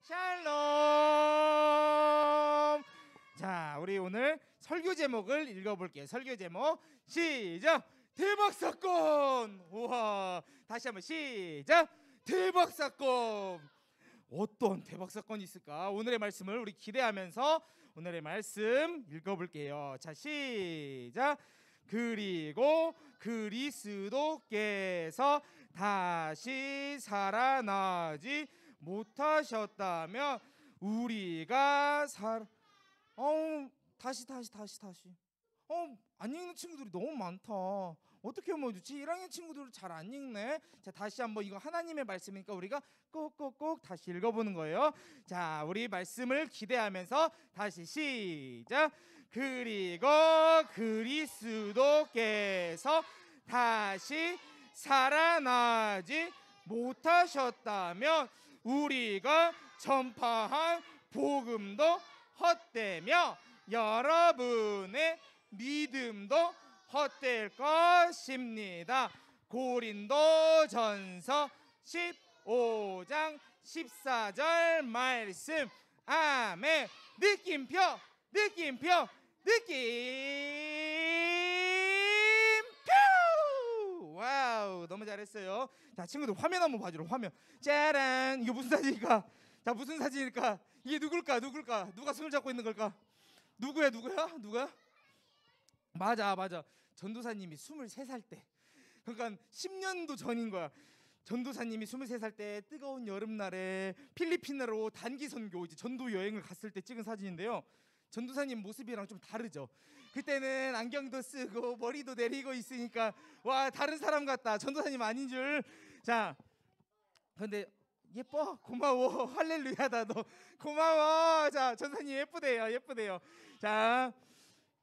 샬롬. 자, 우리 오늘 설교 제목을 읽어볼게요. 설교 제목 시작. 대박 사건. 우와, 다시 한번 시작. 대박 사건. 어떤 대박 사건이 있을까? 오늘의 말씀을 우리 기대하면서 오늘의 말씀 읽어볼게요. 자, 시작. 그리고 그리스도께서 다시 살아나지 못하셨다면 우리가 다시 안 읽는 친구들이 너무 많다. 어떻게 모여주지? 1학년 친구들은 잘 안 읽네. 자, 다시 한번 이거 하나님의 말씀이니까 우리가 꼭꼭꼭 다시 읽어보는 거예요. 자, 우리 말씀을 기대하면서 다시 시작. 그리고 그리스도께서 다시 살아나지 못하셨다면 우리가 전파한 복음도 헛되며 여러분의 믿음도 헛될 것입니다. 고린도전서 15장 14절 말씀. 아멘. 느낌표. 와우, 너무 잘했어요. 자, 친구들 화면 한번 봐주라. 화면. 짜란. 이거 무슨 사진일까? 자, 무슨 사진일까? 이게 누굴까? 누가 손을 잡고 있는 걸까? 누구야? 맞아. 전도사님이 23살 때, 그러니까 10년도 전인 거야. 전도사님이 23살 때 뜨거운 여름날에 필리핀으로 단기 선교, 이제 전도 여행을 갔을 때 찍은 사진인데요. 전도사님 모습이랑 좀 다르죠. 그때는 안경도 쓰고 머리도 내리고 있으니까 와, 다른 사람 같다. 전도사님 아닌 줄. 자, 근데 예뻐? 고마워. 할렐루야다. 너 고마워. 자, 전도사님 예쁘대요. 자,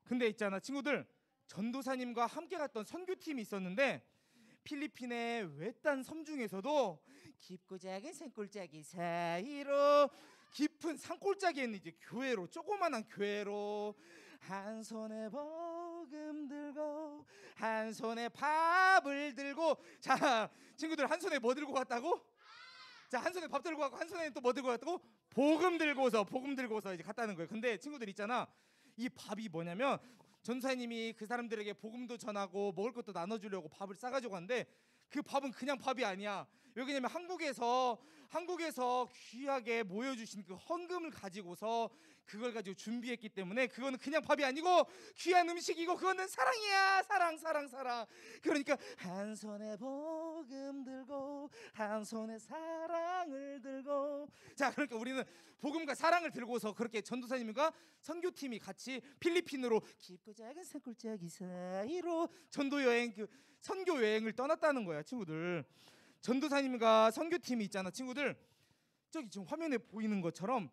근데 있잖아 친구들, 전도사님과 함께 갔던 선교팀이 있었는데 필리핀의 외딴 섬 중에서도 깊고 작은 산골짜기 사이로, 깊은 산골짜기에 있는 이제 교회로, 조그만한 교회로 한 손에 복음 들고 한 손에 밥을 들고. 자, 친구들 한 손에 뭐 들고 갔다고? 자, 한 손에 밥 들고 가고 한 손에 또 뭐 들고 갔다고? 복음 들고서 이제 갔다는 거예요. 근데 친구들 있잖아, 이 밥이 뭐냐면 전사님이 그 사람들에게 복음도 전하고 먹을 것도 나눠주려고 밥을 싸가지고 갔는데 그 밥은 그냥 밥이 아니야. 왜냐면 한국에서 귀하게 모여주신 그 헌금을 가지고서 그걸 가지고 준비했기 때문에 그거는 그냥 밥이 아니고 귀한 음식이고 그거는 사랑이야. 사랑. 그러니까 한 손에 복음 들고 한 손에 사랑을 들고. 자, 그러니까 우리는 복음과 사랑을 들고서 그렇게 전도사님과 선교팀이 같이 필리핀으로 깊고 작은 산골짜기 사이로 전도 여행, 그 선교 여행을 떠났다는 거야 친구들. 전도사님과 선교팀이 있잖아 친구들, 저기 지금 화면에 보이는 것처럼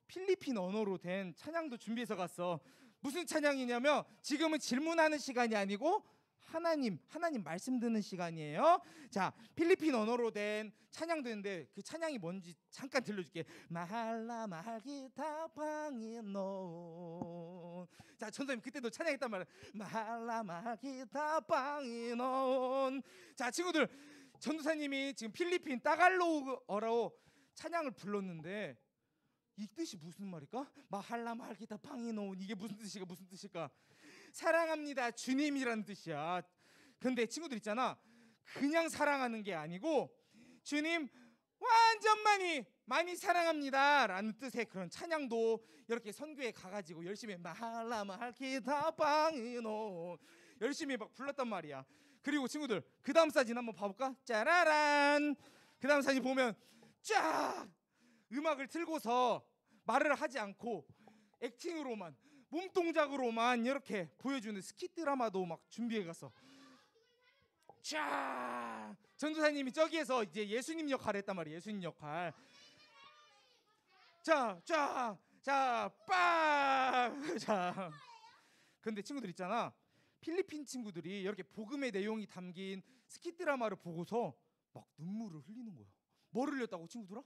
필리핀 언어로 된 찬양도 준비해서 갔어. 무슨 찬양이냐면 지금은 질문하는 시간이 아니고 하나님 말씀 듣는 시간이에요. 자, 필리핀 언어로 된 찬양도 있는데 그 찬양이 뭔지 잠깐 들려줄게. 마할라 마기타팡이 노. 자, 전도사님 그때도 찬양했단 말이야. 마할라 마기타팡이 노. 자, 친구들, 전도사님이 지금 필리핀 따갈로그어로 찬양을 불렀는데 이 뜻이 무슨 말일까? 마할라 말기타 팡이노. 이게 무슨 뜻일까? 사랑합니다 주님이라는 뜻이야. 근데 친구들 있잖아, 그냥 사랑하는 게 아니고 주님 완전 많이 사랑합니다 라는 뜻의 그런 찬양도 이렇게 선교에 가가지고 열심히 마할라 말기타 팡이노 열심히 막 불렀단 말이야. 그리고 친구들 그 다음 사진 한번 봐볼까? 짜라란. 그 다음 사진 보면 쫙 음악을 틀고서 말을 하지 않고 액팅으로만, 몸동작으로만 이렇게 보여주는 스키 드라마도 막 준비해 갔어. 쫙 전도사님이 저기에서 이제 예수님 역할을 했단 말이야. 예수님 역할. 자, 근데 친구들 있잖아, 필리핀 친구들이 이렇게 복음의 내용이 담긴 스키 드라마를 보고서 막 눈물을 흘리는 거야. 뭘 흘렸다고 친구들아?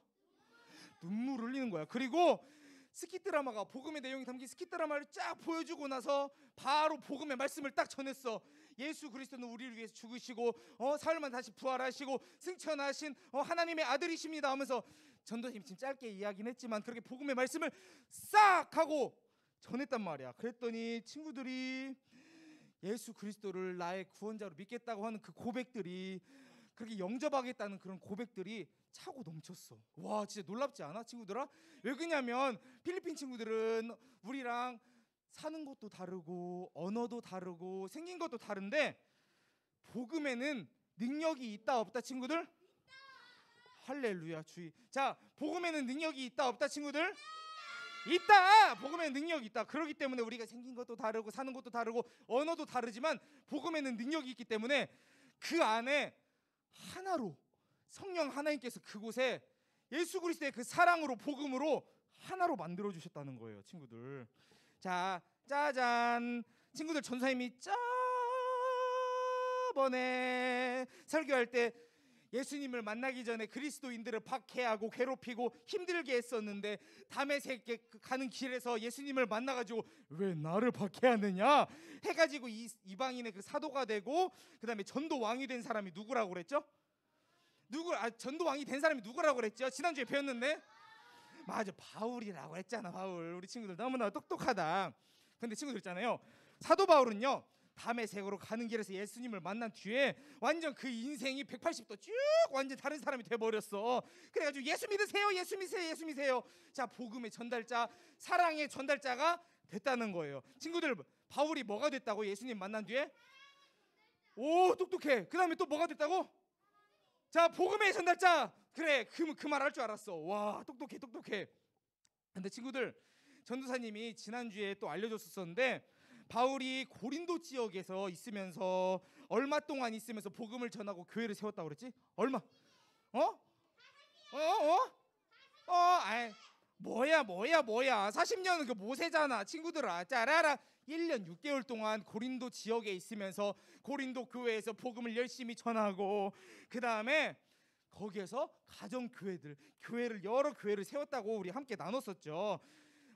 눈물을 흘리는 거야. 그리고 스키 드라마가, 복음의 내용이 담긴 스키 드라마를 쫙 보여주고 나서 바로 복음의 말씀을 딱 전했어. 예수 그리스도는 우리를 위해서 죽으시고 사흘 만에 다시 부활하시고 승천하신 하나님의 아들이십니다 하면서 전도사님 지금 짧게 이야기는 했지만 그렇게 복음의 말씀을 싹 하고 전했단 말이야. 그랬더니 친구들이 예수 그리스도를 나의 구원자로 믿겠다고 하는 그 고백들이, 그렇게 영접하겠다는 그런 고백들이 차고 넘쳤어. 와, 진짜 놀랍지 않아 친구들아? 왜 그러냐면 필리핀 친구들은 우리랑 사는 것도 다르고 언어도 다르고 생긴 것도 다른데 복음에는 능력이 있다 없다 친구들? 할렐루야 주의. 자, 복음에는 능력이 있다 없다 친구들? 있다. 복음에는 능력이 있다. 그렇기 때문에 우리가 생긴 것도 다르고 사는 것도 다르고 언어도 다르지만 복음에는 능력이 있기 때문에 그 안에 하나로 성령 하나님께서 그곳에 예수 그리스도의 그 사랑으로 복음으로 하나로 만들어 주셨다는 거예요 친구들. 자, 짜잔. 친구들, 전사님이 저번에 설교할 때 예수님을 만나기 전에 그리스도인들을 박해하고 괴롭히고 힘들게 했었는데 다메섹에 가는 길에서 예수님을 만나가지고 왜 나를 박해하느냐 해가지고 이방인의 그 사도가 되고 그 다음에 전도 왕이 된 사람이 누구라고 그랬죠? 전도 왕이 된 사람이 누구라고 그랬죠? 지난주에 배웠는데 맞아, 바울이라고 했잖아. 바울. 우리 친구들 너무나 똑똑하다. 근데 친구들 있잖아요, 사도 바울은요 다메섹으로 가는 길에서 예수님을 만난 뒤에 완전 그 인생이 180도 쭉 완전 다른 사람이 돼버렸어. 그래가지고 예수 믿으세요, 예수 믿으세요, 예수 믿으세요. 자, 복음의 전달자, 사랑의 전달자가 됐다는 거예요. 친구들, 바울이 뭐가 됐다고? 예수님 만난 뒤에? 오, 똑똑해. 그 다음에 또 뭐가 됐다고? 자, 복음의 전달자. 그래, 그 말 할 줄 알았어. 와, 똑똑해, 똑똑해. 근데 친구들, 전도사님이 지난주에 또 알려줬었는데 바울이 고린도 지역에서 있으면서 얼마 동안 있으면서 복음을 전하고 교회를 세웠다고 그랬지? 얼마? 아이, 뭐야 40년은 그 모세잖아 친구들아. 짜라라. 1년 6개월 동안 고린도 지역에 있으면서 고린도 교회에서 복음을 열심히 전하고 그 다음에 거기에서 가정교회들, 여러 교회를 세웠다고 우리 함께 나눴었죠.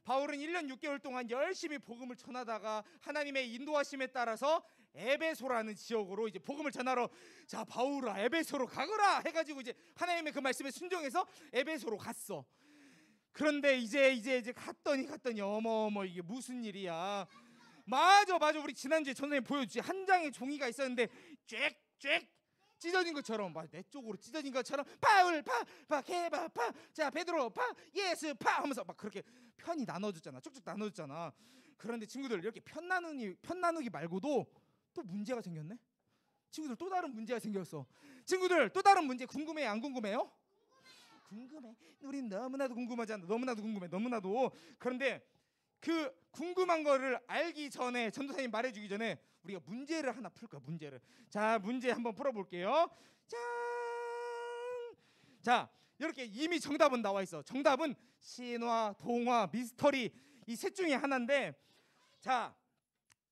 바울은 1년 6개월 동안 열심히 복음을 전하다가 하나님의 인도하심에 따라서 에베소라는 지역으로 이제 복음을 전하러, 자, 바울아 에베소로 가거라 해가지고 이제 하나님의 그 말씀에 순종해서 에베소로 갔어. 그런데 이제 갔더니 어머 이게 무슨 일이야. 맞아 우리 지난주에 전선생님 보여주지, 한 장의 종이가 있었는데 쫙 찢어진 것처럼, 내 쪽으로 찢어진 것처럼 바울 파 개바 파, 자 베드로 파, 예수 파 하면서 막 그렇게 편이 나눠졌잖아. 쭉쭉 나눠졌잖아. 그런데 친구들, 이렇게 편 나누기 말고도 또 문제가 생겼네. 친구들, 또 다른 문제가 생겼어. 친구들, 또 다른 문제 궁금해요, 안 궁금해요? 궁금해. 우린 너무나도 궁금하잖아. 너무나도 궁금해. 너무나도. 그런데 그 궁금한 거를 알기 전에, 전도사님 말해주기 전에 우리가 문제를 하나 풀 거야. 문제를. 자, 문제 한번 풀어볼게요. 자, 이렇게 이미 정답은 나와 있어. 정답은 신화, 동화, 미스터리 이 셋 중에 하나인데, 자,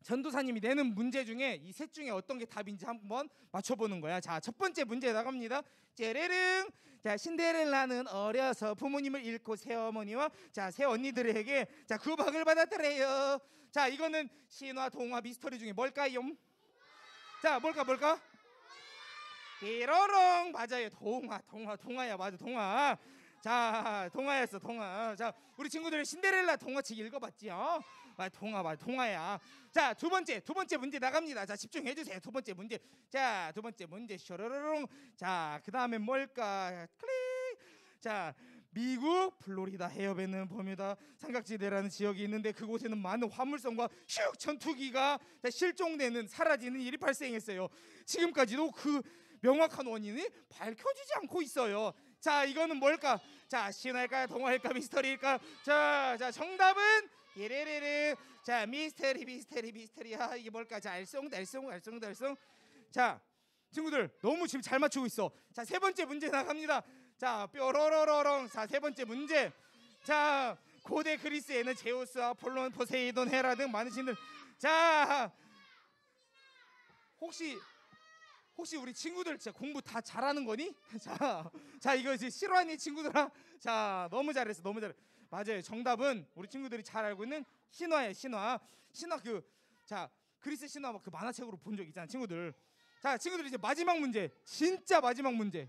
전도사님이 내는 문제 중에 이 셋 중에 어떤 게 답인지 한번 맞춰보는 거야. 자, 첫 번째 문제 나갑니다. 제레릉. 자, 신데렐라는 어려서 부모님을 잃고 새어머니와 자 새언니들에게 자 구박을 받았더래요. 자, 이거는 신화, 동화, 미스터리 중에 뭘까요? 자, 뭘까? 삐로롱. 맞아요. 동화야. 맞아, 동화. 자, 동화였어, 동화. 자, 우리 친구들 신데렐라 동화책 읽어봤지요? 동화야. 자, 두 번째 문제 나갑니다. 자, 집중해 주세요. 두 번째 문제. 자, 두 번째 문제 쇼로로롱. 자, 그 다음에 뭘까? 클릭. 자, 미국 플로리다 해협에는 버뮤다 삼각지대라는 지역이 있는데 그곳에는 많은 화물선과 슉 전투기가 실종되는, 사라지는 일이 발생했어요. 지금까지도 그 명확한 원인이 밝혀지지 않고 있어요. 자, 이거는 뭘까? 자, 신화일까, 동화일까, 미스터리일까? 자, 정답은 예레레레. 자, 미스테리야. 이게 뭘까? 자, 알쏭. 자, 친구들 너무 지금 잘 맞추고 있어. 자, 세 번째 문제 나갑니다. 자, 뾰로로로롱. 자, 세 번째 문제. 자, 고대 그리스에는 제우스와 아폴론, 포세이돈, 헤라 등 많은 신들. 자, 혹시 우리 친구들 진짜 공부 다 잘하는 거니? 자, 이거 이제 실화니 친구들아? 자, 너무 잘했어. 맞아요. 정답은 우리 친구들이 잘 알고 있는 신화예요. 신화 자, 그리스 신화 그 만화책으로 본 적 있잖아 친구들. 자, 친구들 이제 마지막 문제, 진짜 마지막 문제.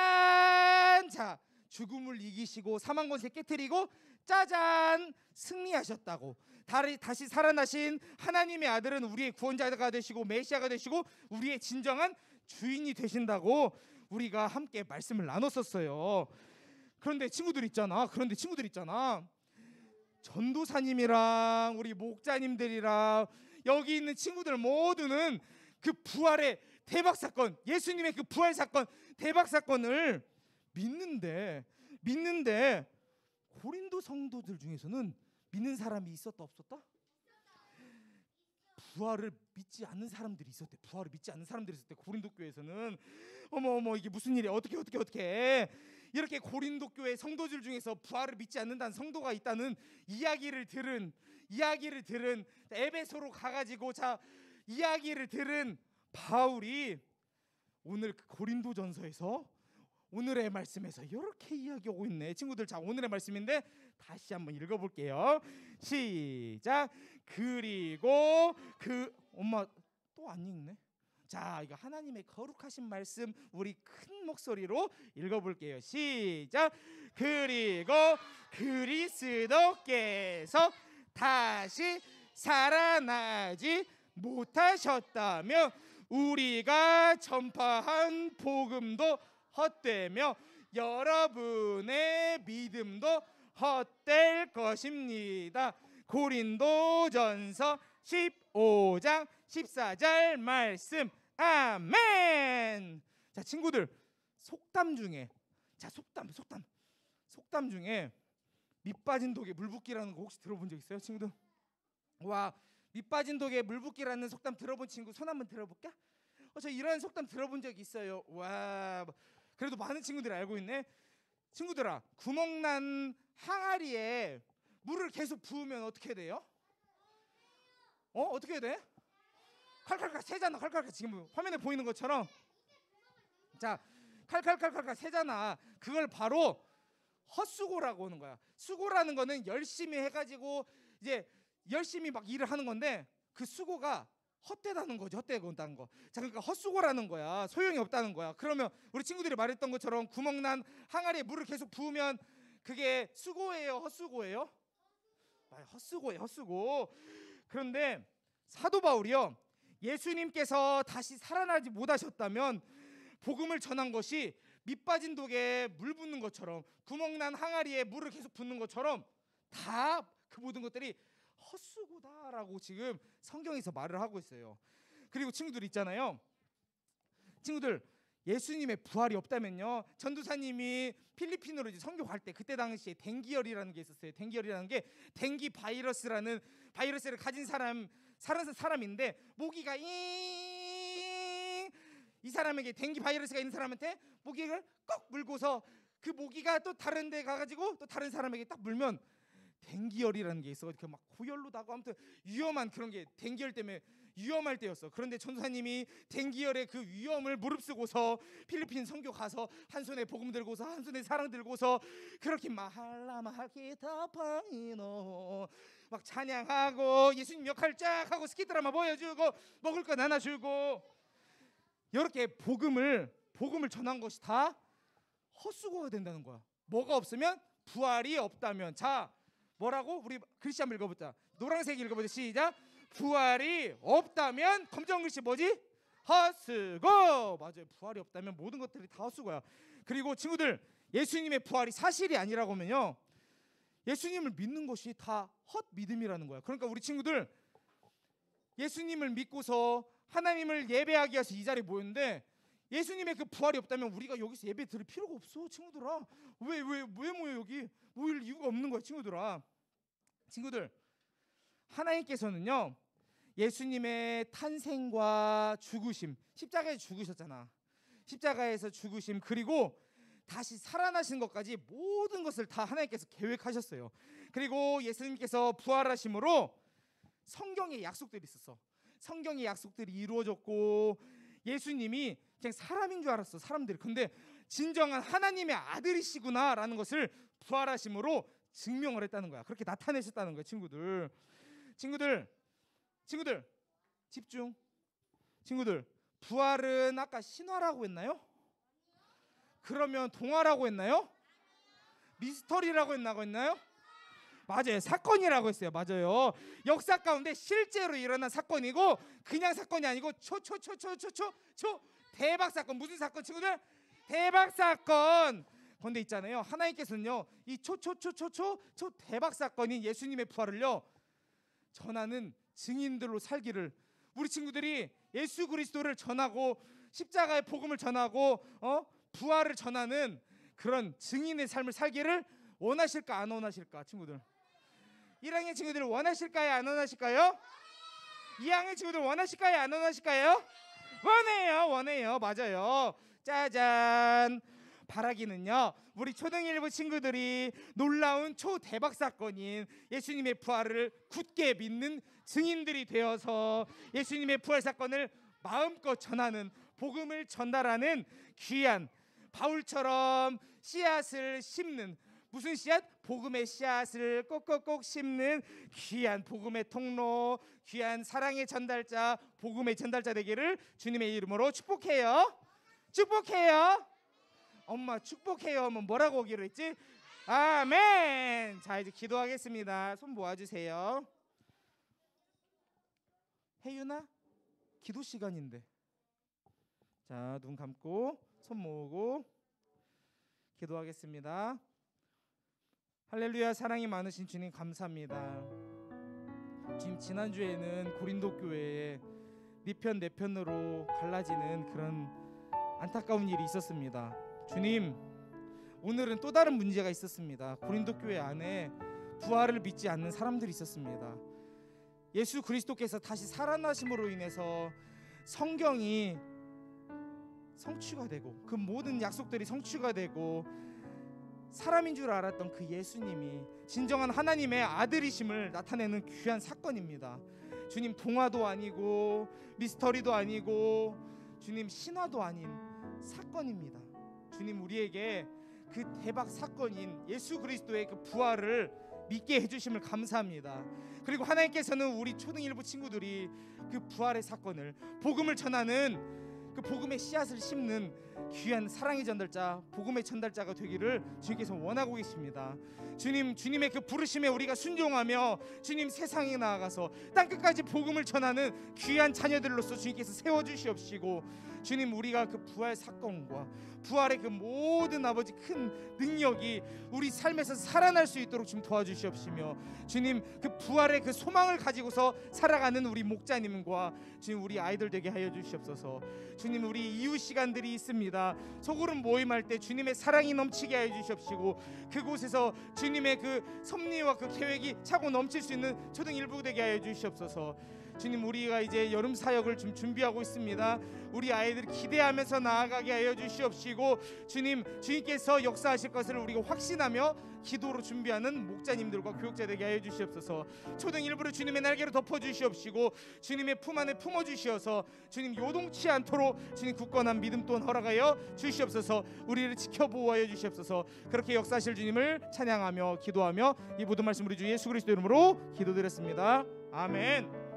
짜잔! 자, 죽음을 이기시고 사망 권세 깨뜨리고 짜잔! 승리하셨다고. 다시 살아나신 하나님의 아들은 우리의 구원자가 되시고 메시아가 되시고 우리의 진정한 주인이 되신다고 우리가 함께 말씀을 나눴었어요. 그런데 친구들 있잖아. 전도사님이랑 우리 목자님들이랑 여기 있는 친구들 모두는 그 부활의 대박 사건, 예수님의 그 부활 사건, 대박 사건을 믿는데 고린도 성도들 중에서는 믿는 사람이 있었다 없었다? 부활을 믿지 않는 사람들이 있었대. 고린도 교회에서는 어머 이게 무슨 일이야? 어떻게 이렇게 고린도 교회 성도들 중에서 부활을 믿지 않는다는 성도가 있다는 이야기를 들은 에베소로 가가지고 이야기를 들은 바울이 오늘 그 고린도전서에서 오늘의 말씀에서 이렇게 이야기하고 있네. 친구들, 자, 오늘의 말씀인데 다시 한번 읽어볼게요. 시작. 그리고 엄마 또 안 읽네. 자, 이거 하나님의 거룩하신 말씀 우리 큰 목소리로 읽어볼게요. 시작. 그리고 그리스도께서 다시 살아나지 못하셨다며 우리가 전파한 복음도 헛되며 여러분의 믿음도 헛될 것입니다. 고린도전서 15장 14절 말씀. 아멘. 자, 친구들, 속담 중에 밑빠진 독에 물 붓기라는 거 혹시 들어본 적 있어요, 친구들? 와, 밑빠진 독에 물 붓기라는 속담 들어본 친구 손 한번 들어볼까? 저 이런 속담 들어본 적 있어요. 와, 그래도 많은 친구들이 알고 있네. 친구들아, 구멍난 항아리에 물을 계속 부으면 어떻게 돼요? 어떻게 돼? 칼칼칼 새잖아. 칼칼칼 지금 화면에 보이는 것처럼. 자, 칼칼칼칼 새잖아. 그걸 바로 헛수고라고 하는 거야. 수고라는 거는 열심히 해가지고 이제 열심히 막 일을 하는 건데 그 수고가 헛되다는 거죠. 헛되다는 거. 자, 그러니까 헛수고라는 거야. 소용이 없다는 거야. 그러면 우리 친구들이 말했던 것처럼 구멍난 항아리에 물을 계속 부으면 그게 수고예요, 헛수고예요? 헛수고예요, 헛수고. 그런데 사도 바울이요, 예수님께서 다시 살아나지 못하셨다면 복음을 전한 것이 밑빠진 독에 물 붓는 것처럼, 구멍난 항아리에 물을 계속 붓는 것처럼 다 그 모든 것들이 헛수고다라고 지금 성경에서 말을 하고 있어요. 그리고 친구들 있잖아요. 친구들, 예수님의 부활이 없다면요, 전도사님이 필리핀으로 이제 선교 갈 때 그때 당시에 댕기열이라는 게 있었어요. 댕기열이라는 게 댕기 바이러스라는 바이러스를 가진 사람인데 모기가 이 사람에게 댕기 바이러스가 있는 사람한테 모기를 꼭 물고서 그 모기가 또 다른 데 가가지고 또 다른 사람에게 딱 물면 댕기열이라는 게 있어. 이렇게 막 고열로 나고 아무튼 위험한 그런 게 댕기열 때문에 위험할 때였어. 그런데 전도사님이 댕기열의 그 위험을 무릅쓰고서 필리핀 선교 가서 한 손에 복음 들고서 한 손에 사랑 들고서 그렇게 마할라마키타파이노 막 찬양하고 예수님 역할 쫙 하고 스키드라마 보여주고 먹을 거 나눠주고 이렇게 복음을 전한 것이 다 헛수고가 된다는 거야. 뭐가 없으면 부활이 없다면. 자, 뭐라고? 우리 글씨 한번 읽어보자. 노란색 읽어보자. 시작. 부활이 없다면 검정 글씨 뭐지? 헛수고. 맞아요. 부활이 없다면 모든 것들이 다 헛수고야. 그리고 친구들, 예수님의 부활이 사실이 아니라고 하면요, 예수님을 믿는 것이 다 헛믿음이라는 거야. 그러니까 우리 친구들, 예수님을 믿고서 하나님을 예배하기 위해서 이 자리에 모였는데 예수님의 그 부활이 없다면 우리가 여기서 예배 드릴 필요가 없어. 친구들아, 왜 모여 여기? 모일 이유가 없는 거야. 친구들아, 친구들, 하나님께서는요, 예수님의 탄생과 죽으심, 십자가에 죽으셨잖아. 십자가에서 죽으심 그리고 다시 살아나신 것까지 모든 것을 다 하나님께서 계획하셨어요. 그리고 예수님께서 부활하심으로 성경에 약속들이 있었어. 성경의 약속들이 이루어졌고 예수님이 그냥 사람인 줄 알았어, 사람들이. 근데 진정한 하나님의 아들이시구나라는 것을 부활하심으로 증명을 했다는 거야. 그렇게 나타내셨다는 거야. 친구들 집중. 친구들, 부활은 아까 신화라고 했나요? 그러면 동화라고 했나요? 미스터리라고 했나요? 맞아요. 사건이라고 했어요. 맞아요. 역사 가운데 실제로 일어난 사건이고 그냥 사건이 아니고 초 대박 사건. 무슨 사건, 친구들? 대박 사건. 그런데 있잖아요, 하나님께서는요, 이 초 대박 사건인 예수님의 부활을요 전하는 증인들로 살기를, 우리 친구들이 예수 그리스도를 전하고 십자가의 복음을 전하고 부활을 전하는 그런 증인의 삶을 살기를 원하실까 안 원하실까? 친구들, 1학년 친구들 원하실까요 안 원하실까요? 2학년 친구들 원하실까요 안 원하실까요? 원해요. 맞아요. 짜잔. 바라기는요, 우리 초등 1부 친구들이 놀라운 초대박 사건인 예수님의 부활을 굳게 믿는 증인들이 되어서 예수님의 부활 사건을 마음껏 전하는, 복음을 전달하는 귀한 바울처럼 씨앗을 심는, 무슨 씨앗? 복음의 씨앗을 꼭꼭꼭 심는 귀한 복음의 통로, 귀한 사랑의 전달자, 복음의 전달자 되기를 주님의 이름으로 축복해요. 엄마 축복해요 하면 뭐라고 오기로 했지? 아멘. 자, 이제 기도하겠습니다. 손 모아주세요. 혜윤아, 기도 시간인데. 자, 눈 감고 손 모으고 기도하겠습니다. 할렐루야. 사랑이 많으신 주님 감사합니다. 주님, 지난주에는 고린도 교회에 네 편 내 편으로 갈라지는 그런 안타까운 일이 있었습니다. 주님, 오늘은 또 다른 문제가 있었습니다. 고린도 교회 안에 부활을 믿지 않는 사람들이 있었습니다. 예수 그리스도께서 다시 살아나심으로 인해서 성경이 성취가 되고 그 모든 약속들이 성취가 되고 사람인 줄 알았던 그 예수님이 진정한 하나님의 아들이심을 나타내는 귀한 사건입니다. 주님 동화도 아니고 미스터리도 아니고 주님 신화도 아닌 사건입니다. 주님 우리에게 그 대박 사건인 예수 그리스도의 그 부활을 믿게 해주심을 감사합니다. 그리고 하나님께서는 우리 초등 1부 친구들이 그 부활의 사건을 복음을 전하는 그 복음의 씨앗을 심는 귀한 사랑의 전달자, 복음의 전달자가 되기를 주님께서 원하고 계십니다. 주님의 그 부르심에 우리가 순종하며 주님 세상에 나아가서 땅끝까지 복음을 전하는 귀한 자녀들로서 주님께서 세워주시옵시고, 주님 우리가 그 부활 사건과 부활의 그 모든 아버지 큰 능력이 우리 삶에서 살아날 수 있도록 좀 도와주시옵시며, 주님 그 부활의 그 소망을 가지고서 살아가는 우리 목자님과 주님 우리 아이들 되게 하여 주시옵소서. 주님 우리 이웃 시간들이 있습니다. 소그룹 모임할 때 주님의 사랑이 넘치게 하여 주시옵시고, 그곳에서 주님의 그 섭리와 그 계획이 차고 넘칠 수 있는 초등 1부 되게 하여 주시옵소서. 주님 우리가 이제 여름 사역을 좀 준비하고 있습니다. 우리 아이들 기대하면서 나아가게 하여 주시옵시고, 주님께서 역사하실 것을 우리가 확신하며 기도로 준비하는 목자님들과 교육자 되게 하여 주시옵소서. 초등 1부를 주님의 날개로 덮어 주시옵시고, 주님의 품 안에 품어 주시어서 주님 요동치 않도록 주님 굳건한 믿음 또한 허락하여 주시옵소서. 우리를 지켜보호하여 주시옵소서. 그렇게 역사하실 주님을 찬양하며 기도하며 이 모든 말씀 우리 주 예수 그리스도 이름으로 기도드렸습니다. 아멘.